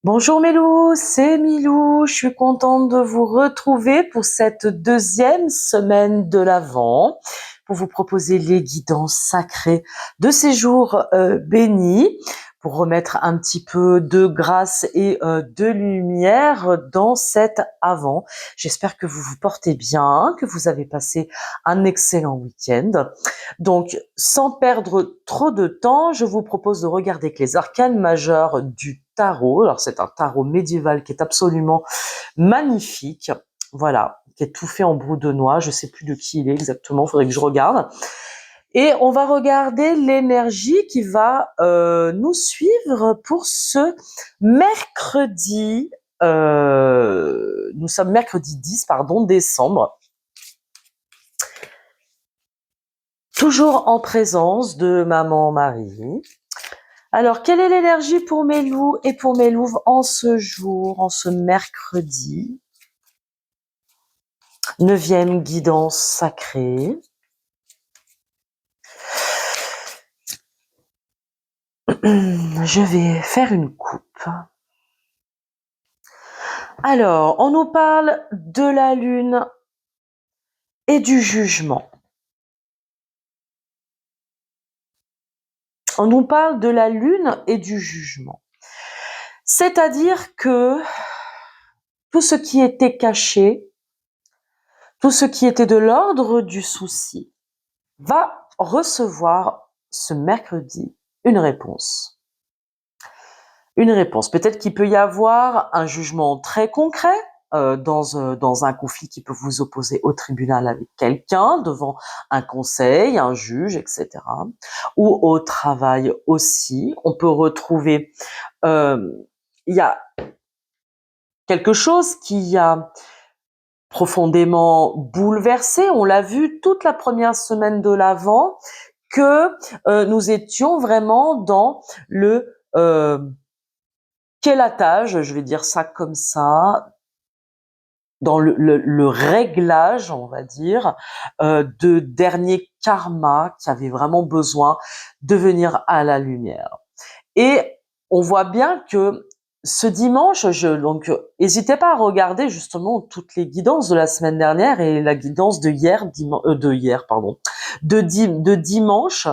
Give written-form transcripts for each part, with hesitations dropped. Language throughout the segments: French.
Bonjour Mélou, c'est Milou. Je suis contente de vous retrouver pour cette deuxième semaine de l'Avent, pour vous proposer les guidances sacrées de ces jours bénis, pour remettre un petit peu de grâce et de lumière dans cet Avent. J'espère que vous vous portez bien, que vous avez passé un excellent week-end. Donc, sans perdre trop de temps, je vous propose de regarder que les arcanes majeurs du tarot. Alors, c'est un tarot médiéval qui est absolument magnifique. Voilà, qui est tout fait en brou de noix. Je sais plus de qui il est exactement, faudrait que je regarde. Et on va regarder l'énergie qui va nous suivre pour ce mercredi. Nous sommes mercredi 10, décembre. Toujours en présence de maman Marie. Alors, quelle est l'énergie pour mes loups et pour mes louves en ce jour, en ce mercredi? 9e guidance sacrée. Je vais faire une coupe. Alors, on nous parle de la lune et du jugement. On nous parle de la lune et du jugement. C'est-à-dire que tout ce qui était caché, tout ce qui était de l'ordre du souci, va recevoir ce mercredi une réponse. Une réponse. Peut-être qu'il peut y avoir un jugement très concret dans un conflit qui peut vous opposer au tribunal avec quelqu'un, devant un conseil, un juge, etc. Ou au travail aussi. On peut retrouver... il y a quelque chose qui a profondément bouleversé. On l'a vu toute la première semaine de l'Avent, que nous étions vraiment dans le quélatage, je vais dire ça comme ça, dans le réglage, on va dire, de derniers karmas qui avaient vraiment besoin de venir à la lumière. Et on voit bien que ce dimanche, donc n'hésitez pas à regarder justement toutes les guidances de la semaine dernière et la guidance de hier, de dimanche,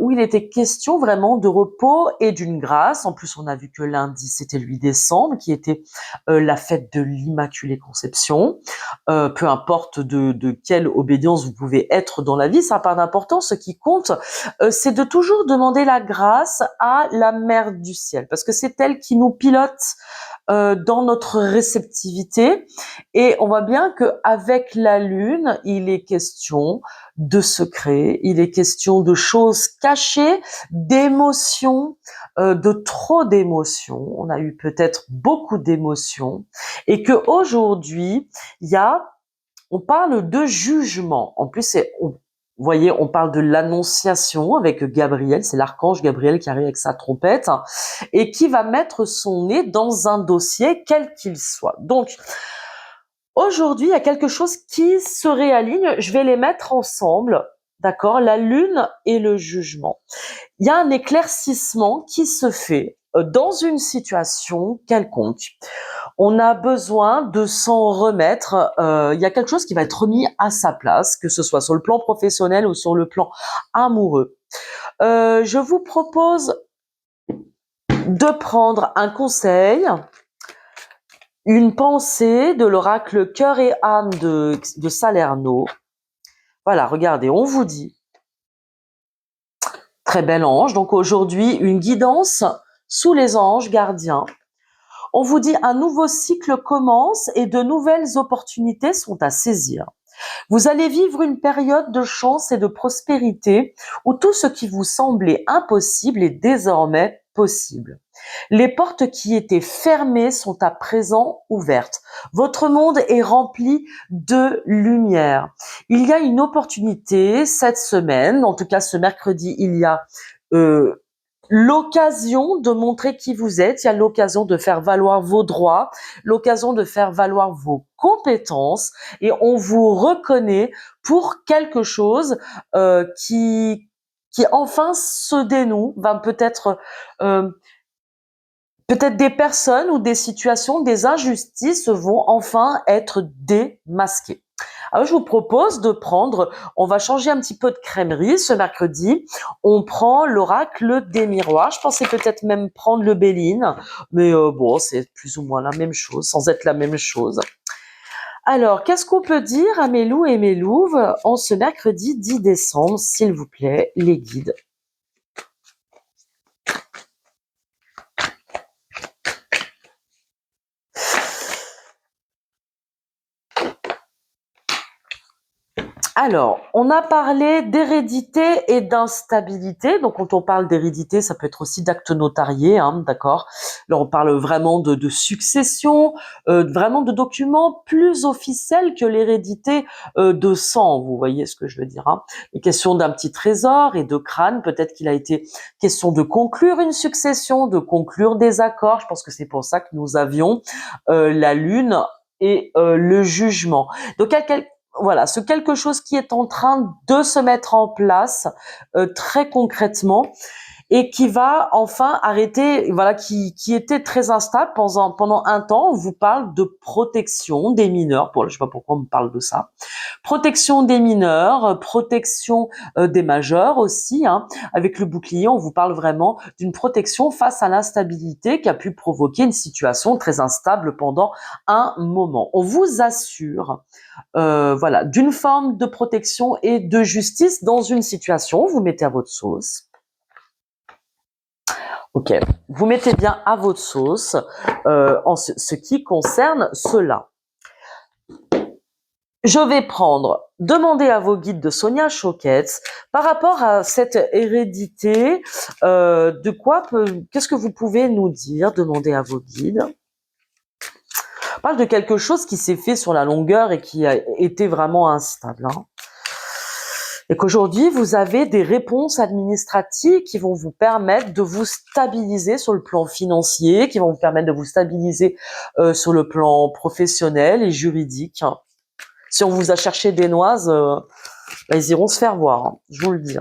où il était question vraiment de repos et d'une grâce. En plus, on a vu que lundi, c'était le 8 décembre, qui était la fête de l'Immaculée Conception. Peu importe de quelle obédience vous pouvez être dans la vie, ça n'a pas d'importance. Ce qui compte, c'est de toujours demander la grâce à la Mère du Ciel, parce que c'est elle qui nous pilote dans notre réceptivité. Et on voit bien qu'avec la Lune, il est question de secrets, il est question de choses cachées, d'émotions, de trop d'émotions. On a eu peut-être beaucoup d'émotions, et que aujourd'hui, on parle de jugement. En plus, vous voyez, on parle de l'annonciation avec Gabriel, c'est l'archange Gabriel qui arrive avec sa trompette et qui va mettre son nez dans un dossier, quel qu'il soit. Donc, aujourd'hui, il y a quelque chose qui se réaligne. Je vais les mettre ensemble, d'accord? La lune et le jugement. Il y a un éclaircissement qui se fait dans une situation quelconque. On a besoin de s'en remettre. Il y a quelque chose qui va être remis à sa place, que ce soit sur le plan professionnel ou sur le plan amoureux. Je vous propose de prendre un conseil, une pensée de l'oracle Cœur et âme de Salerno. Voilà, regardez, on vous dit, très bel ange, donc aujourd'hui, une guidance sous les anges gardiens. On vous dit, un nouveau cycle commence et de nouvelles opportunités sont à saisir. Vous allez vivre une période de chance et de prospérité où tout ce qui vous semblait impossible est désormais possible. Les portes qui étaient fermées sont à présent ouvertes. Votre monde est rempli de lumière. Il y a une opportunité cette semaine, en tout cas ce mercredi, il y a l'occasion de montrer qui vous êtes, il y a l'occasion de faire valoir vos droits, l'occasion de faire valoir vos compétences, et on vous reconnaît pour quelque chose qui enfin se dénoue, va peut-être peut-être des personnes ou des situations, des injustices vont enfin être démasquées. Alors, je vous propose de prendre, on va changer un petit peu de crèmerie ce mercredi. On prend l'oracle des miroirs. Je pensais peut-être même prendre le Béline, mais bon, c'est plus ou moins la même chose, sans être la même chose. Alors, qu'est-ce qu'on peut dire à mes loups et mes louves en ce mercredi 10 décembre, s'il vous plaît, les guides? Alors, on a parlé d'hérédité et d'instabilité. Donc, quand on parle d'hérédité, ça peut être aussi d'actes notariés, hein, d'accord? Là, on parle vraiment de succession, vraiment de documents plus officiels que l'hérédité de sang. Vous voyez ce que je veux dire, hein? Les questions d'un petit trésor et de crâne. Peut-être qu'il a été question de conclure une succession, de conclure des accords. Je pense que c'est pour ça que nous avions la lune et le jugement. Donc, voilà, ce quelque chose qui est en train de se mettre en place très concrètement et qui va enfin arrêter, voilà, qui était très instable pendant un temps. On vous parle de protection des mineurs. Bon, je sais pas pourquoi on me parle de ça. Protection des mineurs, protection des majeurs aussi, hein. Avec le bouclier, on vous parle vraiment d'une protection face à l'instabilité qui a pu provoquer une situation très instable pendant un moment. On vous assure voilà, d'une forme de protection et de justice dans une situation. Vous mettez à votre sauce. Ok, vous mettez bien à votre sauce en ce qui concerne cela. Je vais prendre, demander à vos guides de Sonia Choquette par rapport à cette hérédité, qu'est-ce que vous pouvez nous dire, demander à vos guides. On parle de quelque chose qui s'est fait sur la longueur et qui a été vraiment instable, hein. Et qu'aujourd'hui, vous avez des réponses administratives qui vont vous permettre de vous stabiliser sur le plan financier, qui vont vous permettre de vous stabiliser sur le plan professionnel et juridique. Si on vous a cherché des noises, ils iront se faire voir, hein, je vous le dis.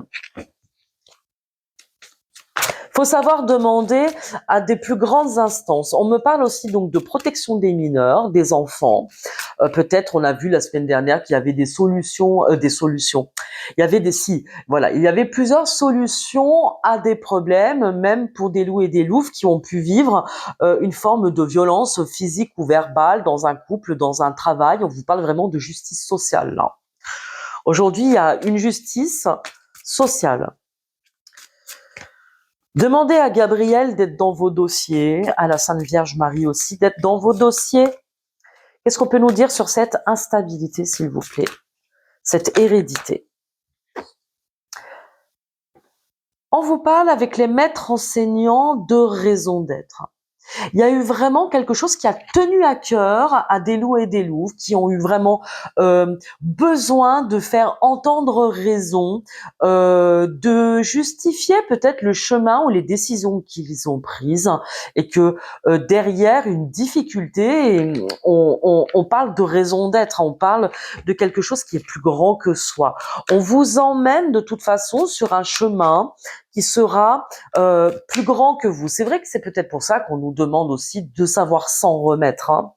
Faut savoir demander à des plus grandes instances. On me parle aussi donc de protection des mineurs, des enfants. Peut-être on a vu la semaine dernière qu'il y avait des solutions. Il y avait il y avait plusieurs solutions à des problèmes, même pour des loups et des louves qui ont pu vivre une forme de violence physique ou verbale dans un couple, dans un travail. On vous parle vraiment de justice sociale, là. Aujourd'hui, il y a une justice sociale. Demandez à Gabriel d'être dans vos dossiers, à la Sainte Vierge Marie aussi, d'être dans vos dossiers. Qu'est-ce qu'on peut nous dire sur cette instabilité, s'il vous plaît, cette hérédité? On vous parle avec les maîtres enseignants de raison d'être. Il y a eu vraiment quelque chose qui a tenu à cœur à des loups et des louves qui ont eu vraiment besoin de faire entendre raison, de justifier peut-être le chemin ou les décisions qu'ils ont prises et que derrière une difficulté, et on parle de raison d'être, on parle de quelque chose qui est plus grand que soi. On vous emmène de toute façon sur un chemin qui sera plus grand que vous. C'est vrai que c'est peut-être pour ça qu'on nous demande aussi de savoir s'en remettre, hein.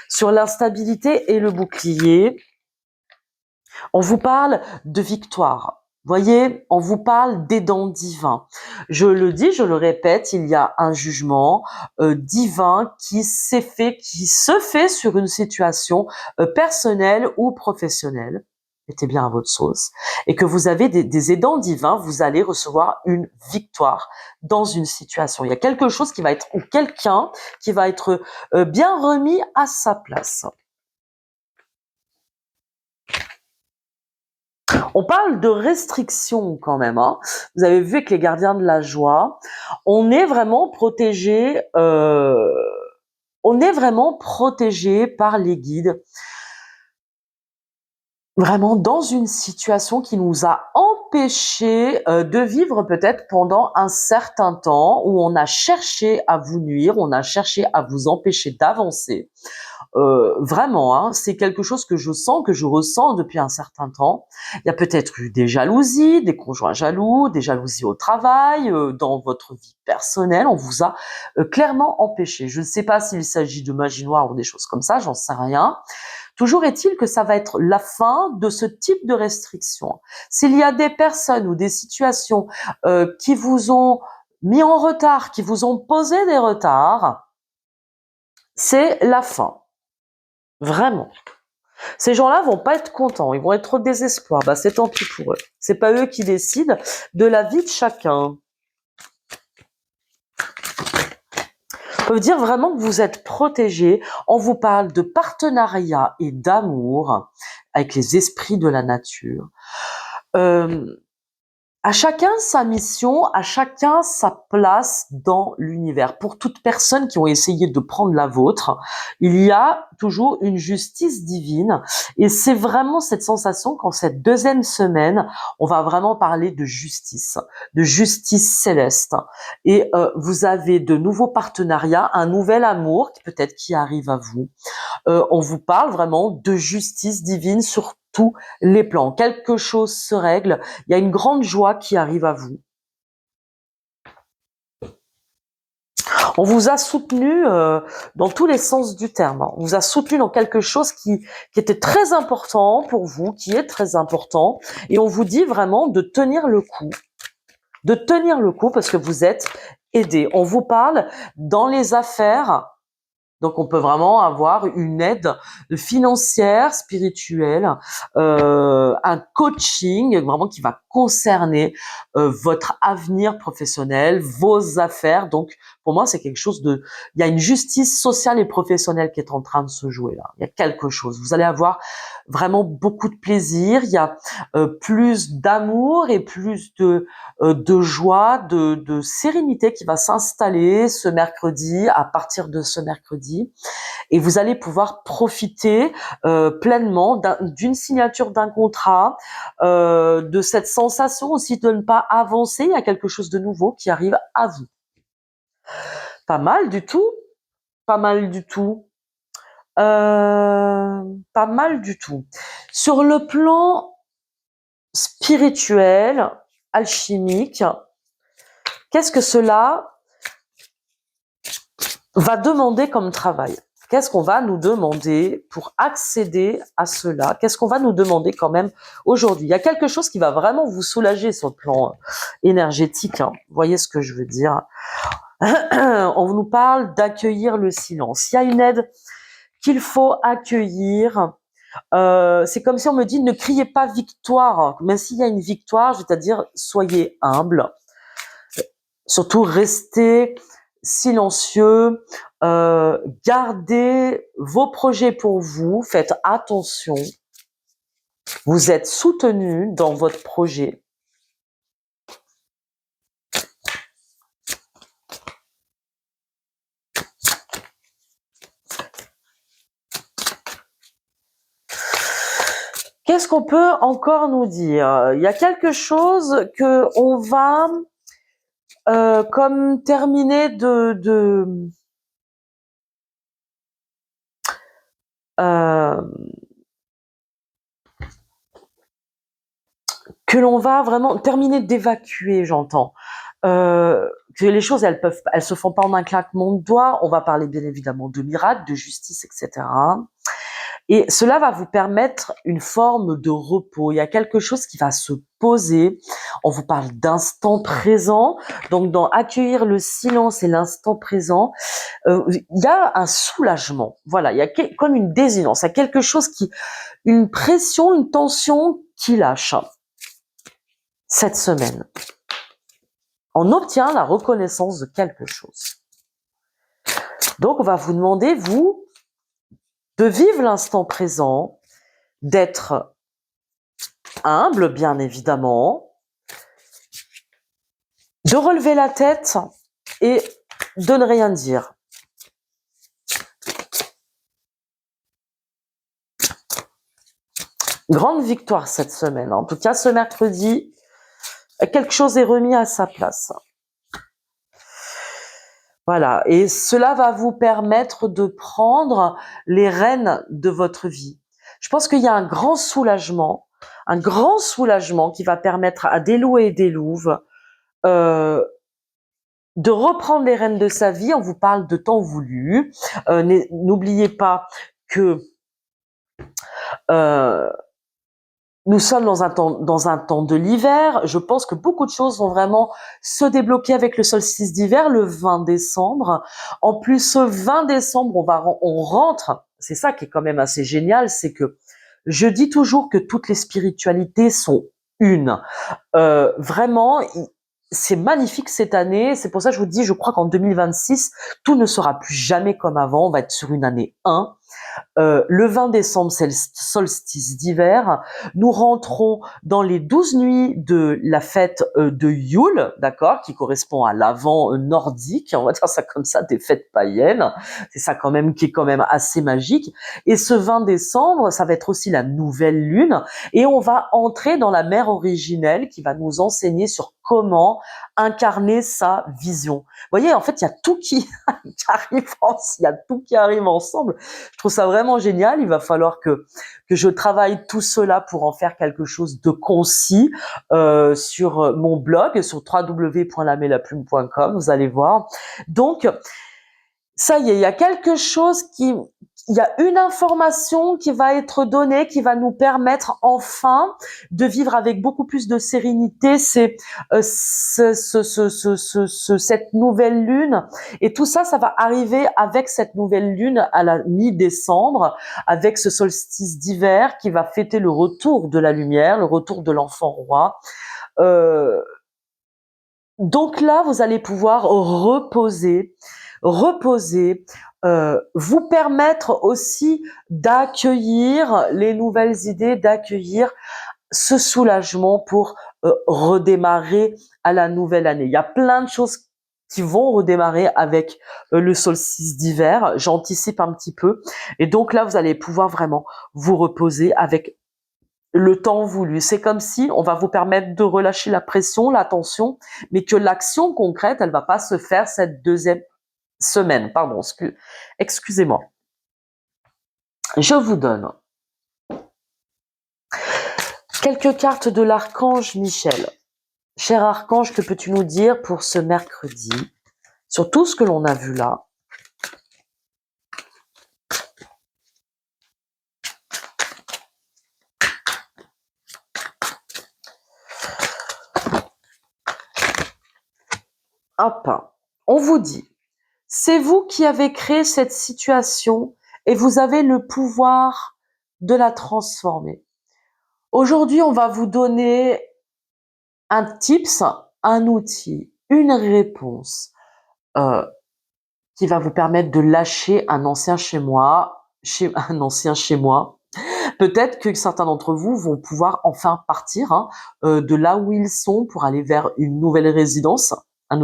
Sur l'instabilité et le bouclier, on vous parle de victoire. Voyez, on vous parle d'aidant divin. Je le dis, je le répète, il y a un jugement divin qui se fait sur une situation personnelle ou professionnelle. Mettez bien à votre sauce. Et que vous avez des aidants divins, vous allez recevoir une victoire dans une situation. Il y a quelque chose qui va être, ou quelqu'un qui va être bien remis à sa place. On parle de restrictions quand même, hein. Vous avez vu avec les gardiens de la joie, on est vraiment protégé, par les guides. vraiment dans une situation qui nous a empêchés de vivre peut-être pendant un certain temps, où on a cherché à vous nuire, on a cherché à vous empêcher d'avancer. Vraiment, hein, c'est quelque chose que je sens, que je ressens depuis un certain temps. Il y a peut-être eu des jalousies, des conjoints jaloux, des jalousies au travail, dans votre vie personnelle. On vous a clairement empêché. Je ne sais pas s'il s'agit de magie noire ou des choses comme ça, j'en sais rien. Toujours est-il que ça va être la fin de ce type de restriction. S'il y a des personnes ou des situations qui vous ont mis en retard, qui vous ont posé des retards, c'est la fin. Vraiment. Ces gens-là vont pas être contents, ils vont être au désespoir. Bah, c'est tant pis pour eux. C'est pas eux qui décident de la vie de chacun. On peut dire vraiment que vous êtes protégés. On vous parle de partenariat et d'amour avec les esprits de la nature. À chacun sa mission, à chacun sa place dans l'univers. Pour toute personne qui ont essayé de prendre la vôtre, il y a toujours une justice divine. Et c'est vraiment cette sensation qu'en cette deuxième semaine, on va vraiment parler de justice céleste. Et vous avez de nouveaux partenariats, un nouvel amour peut-être qui arrive à vous. On vous parle vraiment de justice divine sur tous les plans. Quelque chose se règle, il y a une grande joie qui arrive à vous. On vous a soutenu dans tous les sens du terme. On vous a soutenu dans quelque chose qui était très important pour vous, qui est très important. Et on vous dit vraiment de tenir le coup. De tenir le coup parce que vous êtes aidés. On vous parle dans les affaires. Donc, on peut vraiment avoir une aide financière, spirituelle, un coaching vraiment qui va concerner votre avenir professionnel, vos affaires. Donc, pour moi, c'est quelque chose de... Il y a une justice sociale et professionnelle qui est en train de se jouer là. Il y a quelque chose. Vous allez avoir vraiment beaucoup de plaisir. Il y a plus d'amour et plus de joie, de sérénité qui va s'installer ce mercredi, à partir de ce mercredi. Et vous allez pouvoir profiter pleinement d'une signature d'un contrat, de cette sensation aussi de ne pas avancer. Il y a quelque chose de nouveau qui arrive à vous. Pas mal du tout, pas mal du tout. Pas mal du tout. Sur le plan spirituel, alchimique, qu'est-ce que cela va demander comme travail? Qu'est-ce qu'on va nous demander pour accéder à cela? Qu'est-ce qu'on va nous demander quand même aujourd'hui? Il y a quelque chose qui va vraiment vous soulager sur le plan énergétique, hein. Vous voyez ce que je veux dire? On nous parle d'accueillir le silence. Il y a une aide qu'il faut accueillir. C'est comme si on me dit ne criez pas victoire, même s'il y a une victoire, c'est-à-dire soyez humble, surtout restez silencieux, gardez vos projets pour vous, faites attention, vous êtes soutenu dans votre projet. Qu'est-ce qu'on peut encore nous dire? Il y a quelque chose que on va comme terminer que l'on va vraiment terminer d'évacuer, j'entends. Que les choses, elles se font pas en un claquement de doigts. On va parler bien évidemment de miracles, de justice, etc. Et cela va vous permettre une forme de repos. Il y a quelque chose qui va se poser. On vous parle d'instant présent. Donc, dans accueillir le silence et l'instant présent, il y a un soulagement. Voilà, il y a comme une désinence. Il y a quelque chose une pression, une tension qui lâche cette semaine. On obtient la reconnaissance de quelque chose. Donc, on va vous demander, vous, de vivre l'instant présent, d'être humble, bien évidemment, de relever la tête et de ne rien dire. Grande victoire cette semaine. En tout cas, ce mercredi, quelque chose est remis à sa place. Voilà, et cela va vous permettre de prendre les rênes de votre vie. Je pense qu'il y a un grand soulagement qui va permettre à des loups et des louves euh, de reprendre les rênes de sa vie. On vous parle de temps voulu. N'oubliez pas que euh, nous sommes dans un temps de l'hiver. Je pense que beaucoup de choses vont vraiment se débloquer avec le solstice d'hiver, le 20 décembre. En plus, ce 20 décembre, on rentre. C'est ça qui est quand même assez génial, c'est que je dis toujours que toutes les spiritualités sont une. Vraiment, c'est magnifique cette année. C'est pour ça que je vous dis, je crois qu'en 2026, tout ne sera plus jamais comme avant. On va être sur une année 1. Le 20 décembre, c'est le solstice d'hiver. Nous rentrons dans les 12 nuits de la fête de Yule, d'accord, qui correspond à l'Avent nordique, on va dire ça comme ça, des fêtes païennes. C'est ça quand même qui est quand même assez magique. Et ce 20 décembre, ça va être aussi la nouvelle lune, et on va entrer dans la mère originelle qui va nous enseigner sur comment incarner sa vision. Vous voyez, en fait, il y a tout qui arrive ensemble. Je trouve ça vraiment génial. Il va falloir que je travaille tout cela pour en faire quelque chose de concis sur mon blog, sur www.lamelaplume.com. Vous allez voir. Donc, ça y est, il y a quelque chose il y a une information qui va être donnée, qui va nous permettre enfin de vivre avec beaucoup plus de sérénité. C'est cette nouvelle lune, et tout ça, ça va arriver avec cette nouvelle lune à la mi-décembre, avec ce solstice d'hiver qui va fêter le retour de la lumière, le retour de l'enfant roi. Euh, donc là, vous allez pouvoir reposer, vous permettre aussi d'accueillir les nouvelles idées, d'accueillir ce soulagement pour redémarrer à la nouvelle année. Il y a plein de choses qui vont redémarrer avec le solstice d'hiver. J'anticipe un petit peu. Et donc là, vous allez pouvoir vraiment vous reposer avec le temps voulu. C'est comme si on va vous permettre de relâcher la pression, la tension, mais que l'action concrète, elle va pas se faire cette deuxième semaine. Pardon, excusez-moi. Je vous donne quelques cartes de l'archange Michel. Cher archange, que peux-tu nous dire pour ce mercredi sur tout ce que l'on a vu là? Hop, on vous dit, c'est vous qui avez créé cette situation et vous avez le pouvoir de la transformer. Aujourd'hui, on va vous donner un tips, un outil, une réponse euh, qui va vous permettre de lâcher un ancien un ancien chez moi. Peut-être que certains d'entre vous vont pouvoir enfin partir de là où ils sont pour aller vers une nouvelle résidence.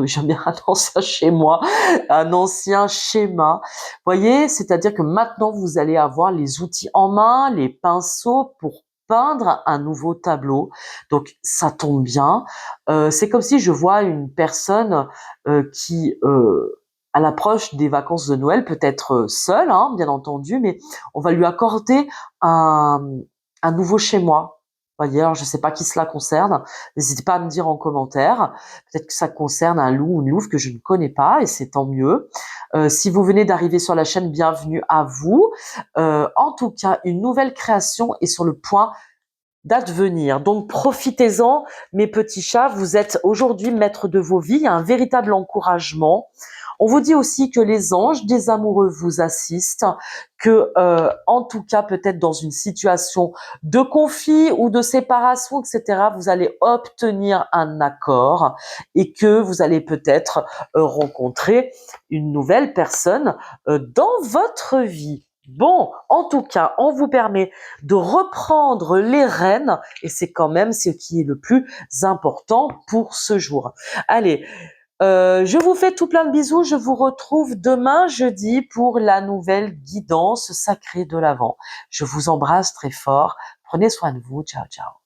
J'aime bien un ancien chez moi, un ancien schéma. Voyez, c'est-à-dire que maintenant vous allez avoir les outils en main, les pinceaux pour peindre un nouveau tableau. Donc ça tombe bien. C'est comme si je vois une personne qui à l'approche des vacances de Noël, peut-être seule, bien entendu, mais on va lui accorder un, un nouveau chez moi. Voyez, alors je ne sais pas qui cela concerne. N'hésitez pas à me dire en commentaire. Peut-être que ça concerne un loup ou une louve que je ne connais pas, et c'est tant mieux. Si vous venez d'arriver sur la chaîne, bienvenue à vous. En tout cas, une nouvelle création est sur le point d'advenir. Donc profitez-en, mes petits chats. Vous êtes aujourd'hui maîtres de vos vies. Il y a un véritable encouragement. On vous dit aussi que les anges des amoureux vous assistent, que en tout cas peut-être dans une situation de conflit ou de séparation, etc., vous allez obtenir un accord et que vous allez peut-être rencontrer une nouvelle personne dans votre vie. Bon, en tout cas, on vous permet de reprendre les rênes et c'est quand même ce qui est le plus important pour ce jour. Allez, je vous fais tout plein de bisous. Je vous retrouve demain jeudi pour la nouvelle guidance sacrée de l'Avent. Je vous embrasse très fort. Prenez soin de vous. Ciao, ciao.